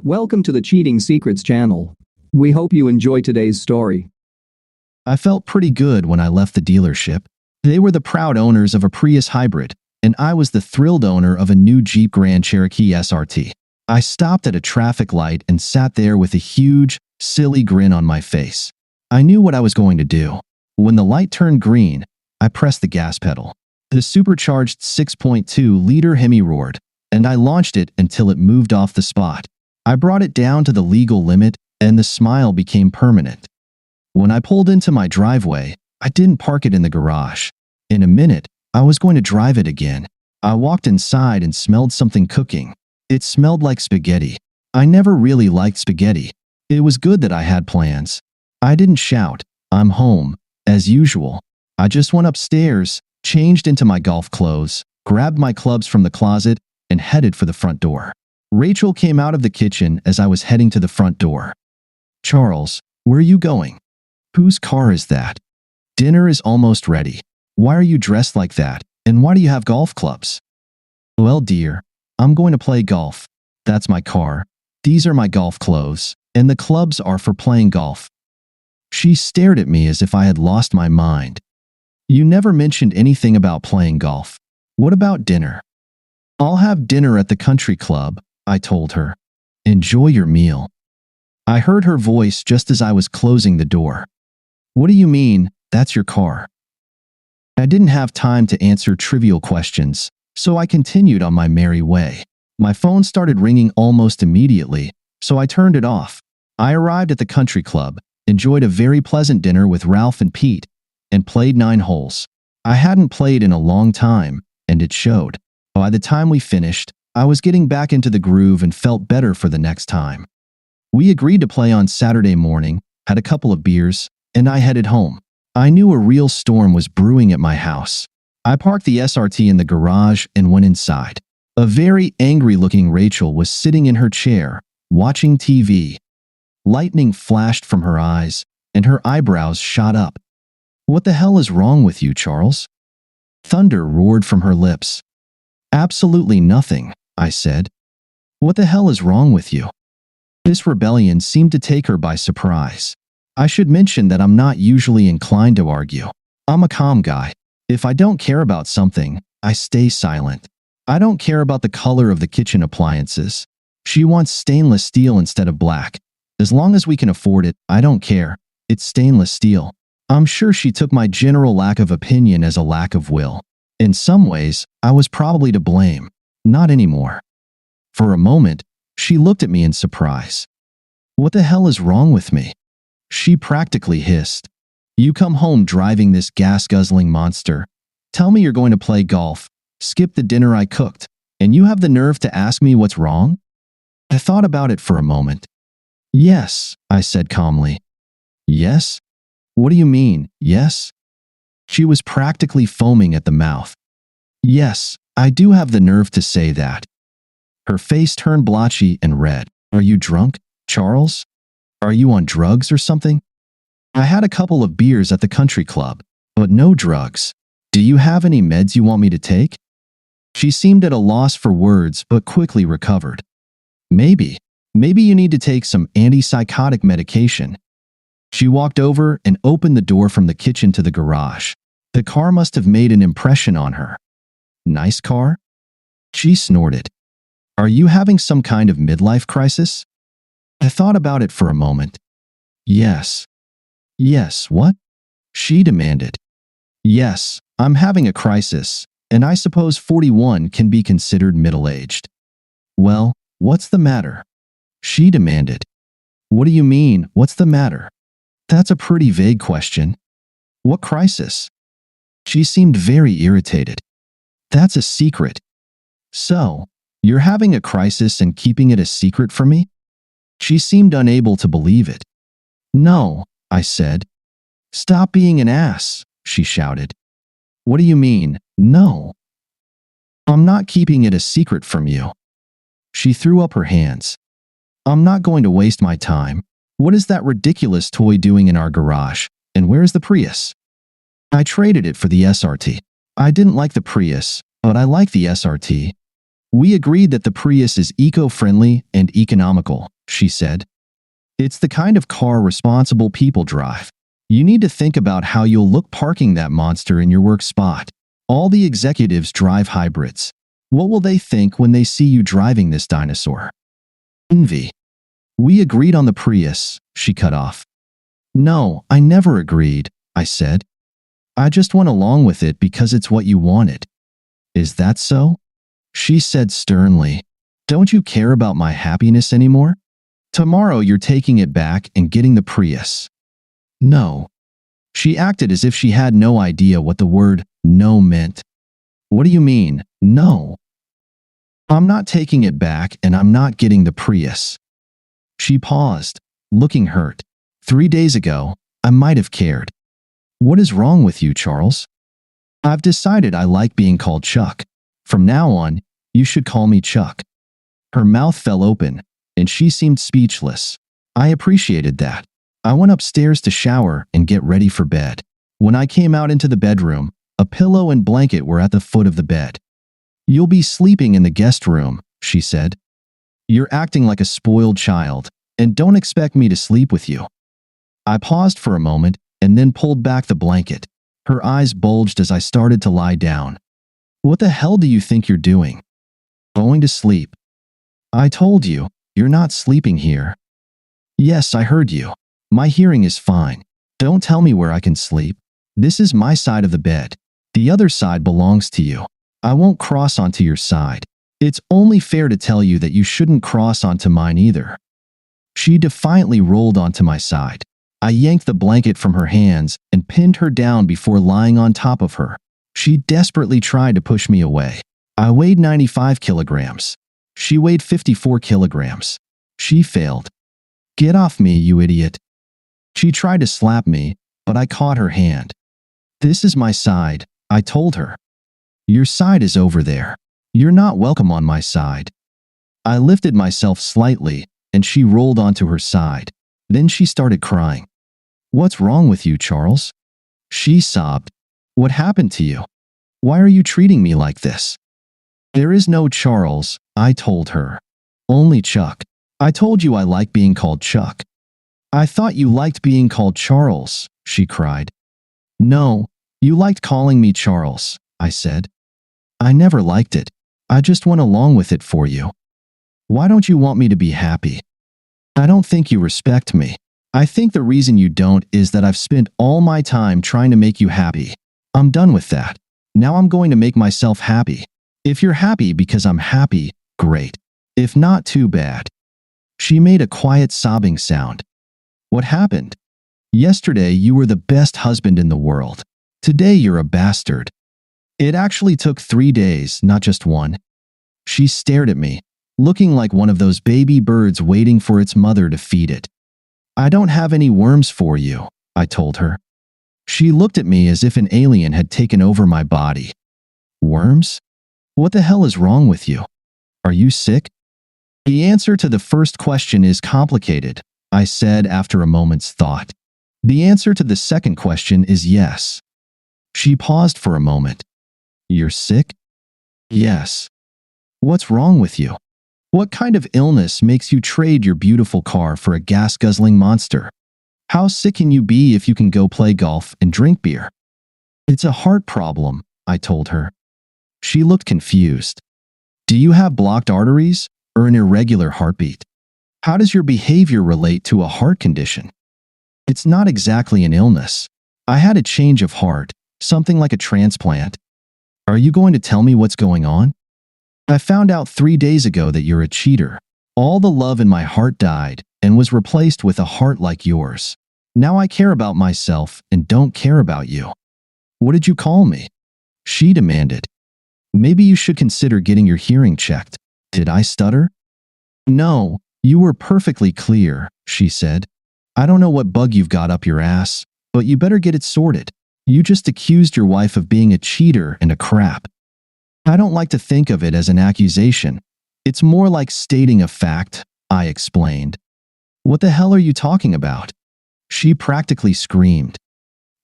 Welcome to the Cheating Secrets channel. We hope you enjoy today's story. I felt pretty good when I left the dealership. They were the proud owners of a Prius hybrid, and I was the thrilled owner of a new Jeep Grand Cherokee SRT. I stopped at a traffic light and sat there with a huge, silly grin on my face. I knew what I was going to do. When the light turned green, I pressed the gas pedal. The supercharged 6.2-liter Hemi roared, and I launched it until it moved off the spot. I brought it down to the legal limit, and the smile became permanent. When I pulled into my driveway, I didn't park it in the garage. In a minute, I was going to drive it again. I walked inside and smelled something cooking. It smelled like spaghetti. I never really liked spaghetti. It was good that I had plans. I didn't shout, "I'm home," as usual. I just went upstairs, changed into my golf clothes, grabbed my clubs from the closet, and headed for the front door. Rachel came out of the kitchen as I was heading to the front door. "Charles, where are you going? Whose car is that? Dinner is almost ready. Why are you dressed like that, and why do you have golf clubs?" "Well, dear, I'm going to play golf. That's my car. These are my golf clothes, and the clubs are for playing golf." She stared at me as if I had lost my mind. "You never mentioned anything about playing golf. What about dinner?" "I'll have dinner at the country club," I told her. "Enjoy your meal." I heard her voice just as I was closing the door. "What do you mean, that's your car?" I didn't have time to answer trivial questions, so I continued on my merry way. My phone started ringing almost immediately, so I turned it off. I arrived at the country club, enjoyed a very pleasant dinner with Ralph and Pete, and played 9 holes. I hadn't played in a long time, and it showed. By the time we finished, I was getting back into the groove and felt better for the next time. We agreed to play on Saturday morning, had a couple of beers, and I headed home. I knew a real storm was brewing at my house. I parked the SRT in the garage and went inside. A very angry-looking Rachel was sitting in her chair, watching TV. Lightning flashed from her eyes, and her eyebrows shot up. "What the hell is wrong with you, Charles?" Thunder roared from her lips. "Absolutely nothing," I said. "What the hell is wrong with you?" This rebellion seemed to take her by surprise. I should mention that I'm not usually inclined to argue. I'm a calm guy. If I don't care about something, I stay silent. I don't care about the color of the kitchen appliances. She wants stainless steel instead of black. As long as we can afford it, I don't care. It's stainless steel. I'm sure she took my general lack of opinion as a lack of will. In some ways, I was probably to blame. Not anymore. For a moment, she looked at me in surprise. "What the hell is wrong with me?" She practically hissed. "You come home driving this gas-guzzling monster. Tell me you're going to play golf, skip the dinner I cooked, and you have the nerve to ask me what's wrong?" I thought about it for a moment. "Yes," I said calmly. "Yes? What do you mean, yes?" She was practically foaming at the mouth. "Yes, I do have the nerve to say that." Her face turned blotchy and red. "Are you drunk, Charles? Are you on drugs or something?" "I had a couple of beers at the country club, but no drugs. Do you have any meds you want me to take?" She seemed at a loss for words but quickly recovered. Maybe you need to take some antipsychotic medication." She walked over and opened the door from the kitchen to the garage. The car must have made an impression on her. "Nice car?" She snorted. "Are you having some kind of midlife crisis?" I thought about it for a moment. Yes. "Yes, what?" she demanded. "Yes, I'm having a crisis, and I suppose 41 can be considered middle-aged." "Well, what's the matter?" she demanded. "What do you mean, what's the matter? That's a pretty vague question. What crisis?" She seemed very irritated. "That's a secret." "So, you're having a crisis and keeping it a secret from me?" She seemed unable to believe it. "No," I said. "Stop being an ass," she shouted. "What do you mean, no?" "I'm not keeping it a secret from you." She threw up her hands. "I'm not going to waste my time. What is that ridiculous toy doing in our garage, and where's the Prius?" "I traded it for the SRT. I didn't like the Prius, but I like the SRT." We agreed that the Prius is eco-friendly and economical, she said. It's the kind of car responsible people drive. You need to think about how you'll look parking that monster in your work spot. All the executives drive hybrids. What will they think when they see you driving this dinosaur? Envy. We agreed on the Prius, she cut off. No, I never agreed, I said. I just went along with it because it's what you wanted. Is that so? She said sternly. Don't you care about my happiness anymore? Tomorrow you're taking it back and getting the Prius. No. She acted as if she had no idea what the word no meant. What do you mean, no? I'm not taking it back and I'm not getting the Prius. She paused, looking hurt. 3 days ago, I might have cared. What is wrong with you, Charles? I've decided I like being called Chuck. From now on, you should call me Chuck. Her mouth fell open, and she seemed speechless. I appreciated that. I went upstairs to shower and get ready for bed. When I came out into the bedroom, a pillow and blanket were at the foot of the bed. You'll be sleeping in the guest room, she said. You're acting like a spoiled child, and don't expect me to sleep with you. I paused for a moment and then pulled back the blanket. Her eyes bulged as I started to lie down. What the hell do you think you're doing? Going to sleep. I told you, you're not sleeping here. Yes, I heard you. My hearing is fine. Don't tell me where I can sleep. This is my side of the bed. The other side belongs to you. I won't cross onto your side. It's only fair to tell you that you shouldn't cross onto mine either. She defiantly rolled onto my side. I yanked the blanket from her hands and pinned her down before lying on top of her. She desperately tried to push me away. I weighed 95 kilograms. She weighed 54 kilograms. She failed. Get off me, you idiot. She tried to slap me, but I caught her hand. This is my side, I told her. Your side is over there. You're not welcome on my side. I lifted myself slightly, and she rolled onto her side. Then she started crying. What's wrong with you, Charles? She sobbed. What happened to you? Why are you treating me like this? There is no Charles, I told her. Only Chuck. I told you I like being called Chuck. I thought you liked being called Charles, she cried. No, you liked calling me Charles, I said. I never liked it. I just went along with it for you. Why don't you want me to be happy? I don't think you respect me. I think the reason you don't is that I've spent all my time trying to make you happy. I'm done with that. Now I'm going to make myself happy. If you're happy because I'm happy, great. If not, too bad. She made a quiet sobbing sound. What happened? Yesterday you were the best husband in the world. Today you're a bastard. It actually took 3 days, not just one. She stared at me, looking like one of those baby birds waiting for its mother to feed it. I don't have any worms for you, I told her. She looked at me as if an alien had taken over my body. Worms? What the hell is wrong with you? Are you sick? The answer to the first question is complicated, I said after a moment's thought. The answer to the second question is yes. She paused for a moment. You're sick? Yes. What's wrong with you? What kind of illness makes you trade your beautiful car for a gas-guzzling monster? How sick can you be if you can go play golf and drink beer? It's a heart problem, I told her. She looked confused. Do you have blocked arteries or an irregular heartbeat? How does your behavior relate to a heart condition? It's not exactly an illness. I had a change of heart, something like a transplant. Are you going to tell me what's going on? I found out 3 days ago that you're a cheater. All the love in my heart died and was replaced with a heart like yours. Now I care about myself and don't care about you. What did you call me? She demanded. Maybe you should consider getting your hearing checked. Did I stutter? No, you were perfectly clear, she said. I don't know what bug you've got up your ass, but you better get it sorted. You just accused your wife of being a cheater and a crap. I don't like to think of it as an accusation. It's more like stating a fact, I explained. What the hell are you talking about? She practically screamed.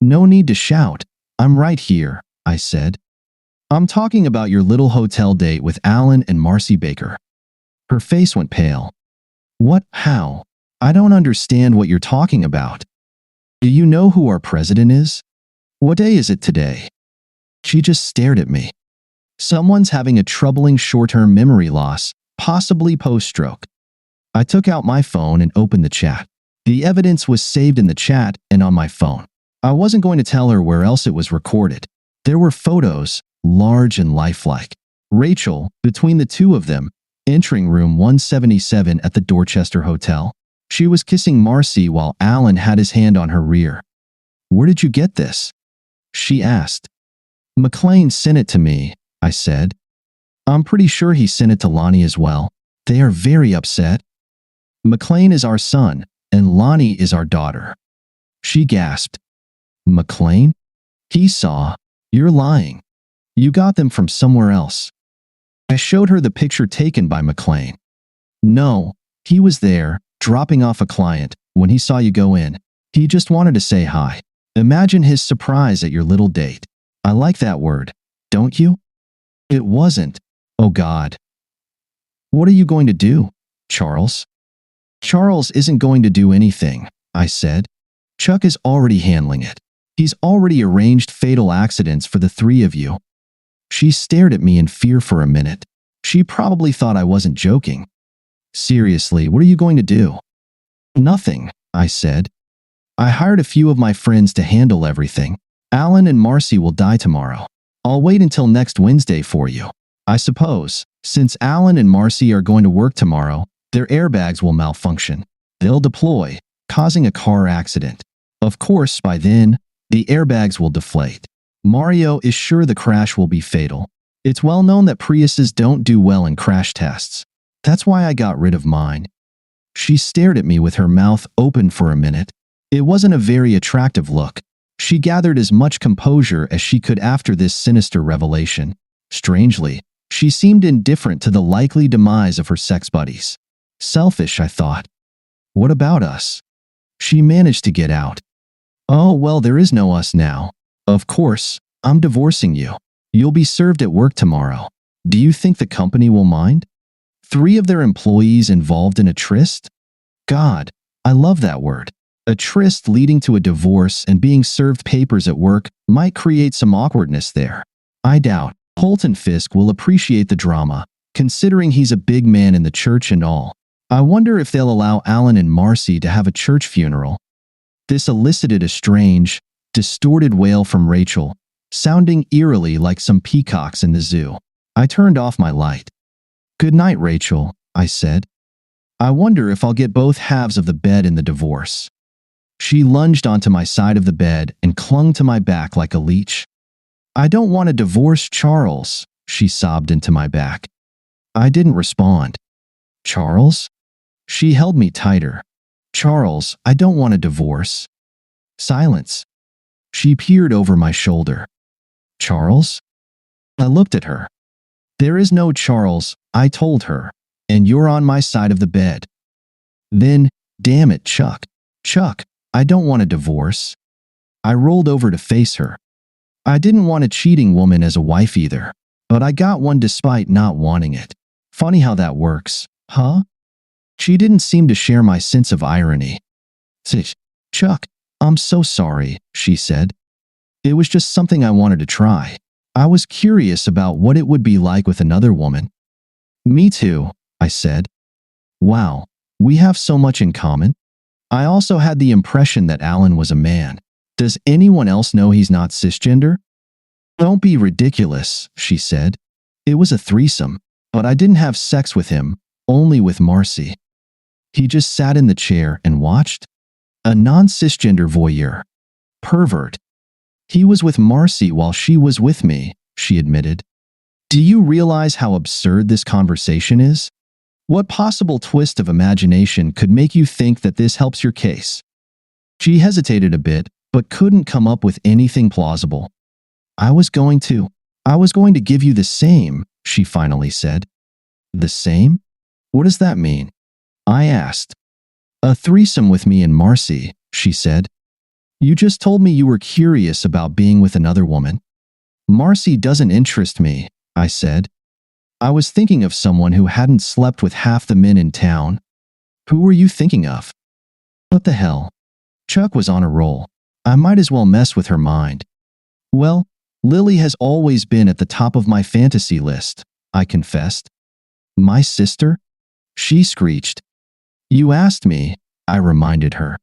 No need to shout. I'm right here, I said. I'm talking about your little hotel date with Alan and Marcy Baker. Her face went pale. What? How? I don't understand what you're talking about. Do you know who our president is? What day is it today? She just stared at me. Someone's having a troubling short-term memory loss, possibly post-stroke. I took out my phone and opened the chat. The evidence was saved in the chat and on my phone. I wasn't going to tell her where else it was recorded. There were photos, large and lifelike. Rachel, between the two of them, entering room 177 at the Dorchester Hotel. She was kissing Marcy while Alan had his hand on her rear. Where did you get this? She asked. McLean sent it to me, I said. I'm pretty sure he sent it to Lonnie as well. They are very upset. McLean is our son, and Lonnie is our daughter. She gasped. McLean? He saw. You're lying. You got them from somewhere else. I showed her the picture taken by McLean. No, he was there, dropping off a client, when he saw you go in. He just wanted to say hi. Imagine his surprise at your little date. I like that word, don't you? It wasn't. Oh God. What are you going to do, Charles? Charles isn't going to do anything, I said. Chuck is already handling it. He's already arranged fatal accidents for the three of you. She stared at me in fear for a minute. She probably thought I wasn't joking. Seriously, what are you going to do? Nothing, I said. I hired a few of my friends to handle everything. Alan and Marcy will die tomorrow. I'll wait until next Wednesday for you. I suppose, since Alan and Marcy are going to work tomorrow, their airbags will malfunction. They'll deploy, causing a car accident. Of course, by then, the airbags will deflate. Mario is sure the crash will be fatal. It's well known that Priuses don't do well in crash tests. That's why I got rid of mine. She stared at me with her mouth open for a minute. It wasn't a very attractive look. She gathered as much composure as she could after this sinister revelation. Strangely, she seemed indifferent to the likely demise of her sex buddies. Selfish, I thought. What about us? She managed to get out. Oh, well, there is no us now. Of course, I'm divorcing you. You'll be served at work tomorrow. Do you think the company will mind? 3 of their employees involved in a tryst? God, I love that word. A tryst leading to a divorce and being served papers at work might create some awkwardness there. I doubt Holton Fisk will appreciate the drama, considering he's a big man in the church and all. I wonder if they'll allow Alan and Marcy to have a church funeral. This elicited a strange, distorted wail from Rachel, sounding eerily like some peacocks in the zoo. I turned off my light. Good night, Rachel, I said. I wonder if I'll get both halves of the bed in the divorce. She lunged onto my side of the bed and clung to my back like a leech. I don't want to divorce Charles, she sobbed into my back. I didn't respond. Charles? She held me tighter. Charles, I don't want a divorce. Silence. She peered over my shoulder. Charles? I looked at her. There is no Charles, I told her, and you're on my side of the bed. Then, damn it, Chuck. Chuck, I don't want a divorce. I rolled over to face her. I didn't want a cheating woman as a wife either, but I got one despite not wanting it. Funny how that works, huh? She didn't seem to share my sense of irony. Chuck, I'm so sorry, she said. It was just something I wanted to try. I was curious about what it would be like with another woman. Me too, I said. Wow, we have so much in common. I also had the impression that Alan was a man. Does anyone else know he's not cisgender? Don't be ridiculous, she said. It was a threesome, but I didn't have sex with him, only with Marcy. He just sat in the chair and watched? A non-cisgender voyeur. Pervert. He was with Marcy while she was with me, she admitted. Do you realize how absurd this conversation is? What possible twist of imagination could make you think that this helps your case? She hesitated a bit, but couldn't come up with anything plausible. I was going to give you the same, she finally said. The same? What does that mean? I asked. A threesome with me and Marcy, she said. You just told me you were curious about being with another woman. Marcy doesn't interest me, I said. I was thinking of someone who hadn't slept with half the men in town. Who were you thinking of? What the hell? Chuck was on a roll. I might as well mess with her mind. Well, Lily has always been at the top of my fantasy list, I confessed. My sister? She screeched. You asked me, I reminded her.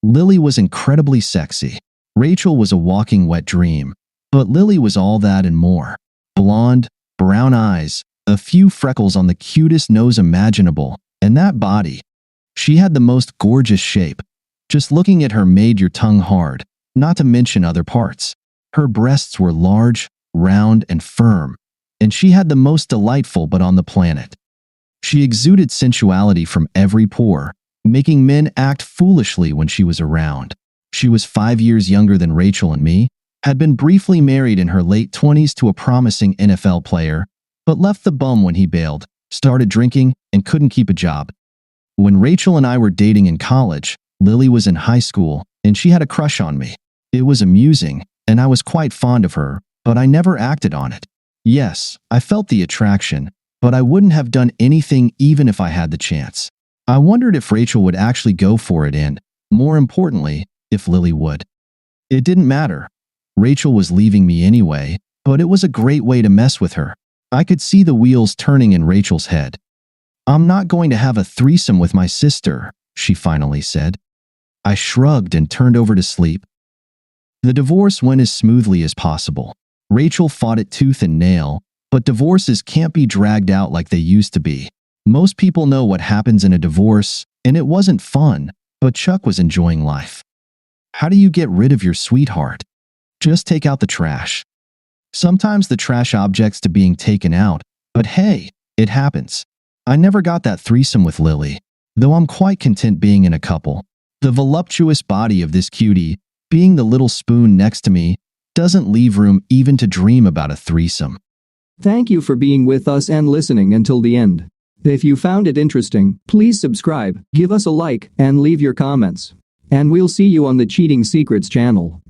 Lily was incredibly sexy. Rachel was a walking wet dream. But Lily was all that and more. Blonde, brown eyes, a few freckles on the cutest nose imaginable, and that body. She had the most gorgeous shape. Just looking at her made your tongue hard, not to mention other parts. Her breasts were large, round, and firm, and she had the most delightful butt on the planet. She exuded sensuality from every pore, making men act foolishly when she was around. She was 5 years younger than Rachel and me, had been briefly married in her late 20s to a promising NFL player, but left the bum when he bailed, started drinking, and couldn't keep a job. When Rachel and I were dating in college, Lily was in high school, and she had a crush on me. It was amusing, and I was quite fond of her, but I never acted on it. Yes, I felt the attraction, but I wouldn't have done anything even if I had the chance. I wondered if Rachel would actually go for it and, more importantly, if Lily would. It didn't matter. Rachel was leaving me anyway, but it was a great way to mess with her. I could see the wheels turning in Rachel's head. I'm not going to have a threesome with my sister, she finally said. I shrugged and turned over to sleep. The divorce went as smoothly as possible. Rachel fought it tooth and nail, but divorces can't be dragged out like they used to be. Most people know what happens in a divorce, and it wasn't fun, but Chuck was enjoying life. How do you get rid of your sweetheart? Just take out the trash. Sometimes the trash objects to being taken out, but hey, it happens. I never got that threesome with Lily, though I'm quite content being in a couple. The voluptuous body of this cutie, being the little spoon next to me, doesn't leave room even to dream about a threesome. Thank you for being with us and listening until the end. If you found it interesting, please subscribe, give us a like, and leave your comments. And we'll see you on the Cheating Secrets channel.